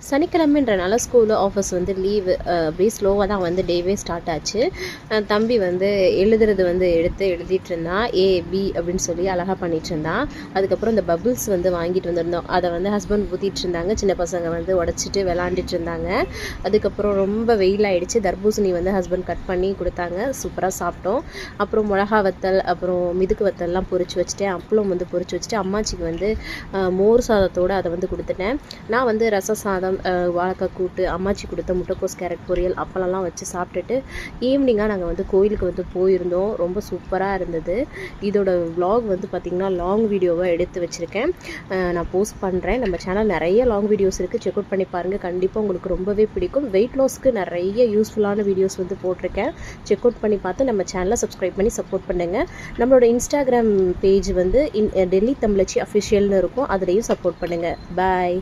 சனிக்கிழமைன்றனால school office வந்து leave அப்படியே ஸ்லோவாக தான் வந்து டேவே ஸ்டார்ட் ஆச்சு. தம்பி வந்து எழுதுறது வந்து எடுத்து எழுதிட்டு இருந்தான். ஏபி அப்படின்னு சொல்லி அழகாக பண்ணிகிட்டு இருந்தான். அதுக்கப்புறம் இந்த பபுள்ஸ் வந்து வாங்கிட்டு வந்திருந்தோம். அதை வந்து ஹஸ்பண்ட் ஊற்றிட்டு இருந்தாங்க. சின்ன பசங்க வந்து உடச்சிட்டு விளாண்டுட்டு இருந்தாங்க. அதுக்கப்புறம் ரொம்ப வெயில் ஆகிடுச்சு. தர்பூசணி வந்து ஹஸ்பண்ட் கட் பண்ணி கொடுத்தாங்க. சூப்பராக சாப்பிட்டோம். அப்புறம் மிளகா வத்தல், அப்புறம் மிதுக்கு வத்தல்லாம் பொரிச்சு வச்சுட்டேன். அப்பளம் வந்து பொரிச்சு வச்சுட்டு அம்மாச்சிக்கு வந்து மோர் சாதத்தோடு அதை வந்து கொடுத்துட்டேன். நான் வந்து ரச சாதம், வாழைக்காய் கூட்டு, அம்மாச்சி கொடுத்த முட்டைக்கோஸ் கேரட் பொரியல், அப்பளம்லாம் வச்சு சாப்பிட்டுட்டு ஈவினிங்காக நாங்கள் வந்து கோயிலுக்கு வந்து போயிருந்தோம். ரொம்ப சூப்பராக இருந்தது. இதோட vlog வந்து பார்த்திங்கன்னா லாங் வீடியோவாக எடுத்து வச்சுருக்கேன். நான் போஸ்ட் பண்ணுறேன். நம்ம சேனல் நிறைய லாங் வீடியோஸ் இருக்குது. செக் அவுட் பண்ணி பாருங்கள். கண்டிப்பாக உங்களுக்கு ரொம்பவே பிடிக்கும். வெயிட் லாஸ்க்கு நிறைய யூஸ்ஃபுல்லான வீடியோஸ் வந்து போட்டிருக்கேன். செக் அவுட் பண்ணி பார்த்து நம்ம சேனலை சப்ஸ்கிரைப் பண்ணி சப்போர்ட் பண்ணுங்கள். நம்மளோட இன்ஸ்டாகிராம் பேஜ் வந்து டெல்லி தமிழச்சி அஃபிஷியல்னு இருக்கும். அதுலேயும் சப்போர்ட் பண்ணுங்கள். பாய்.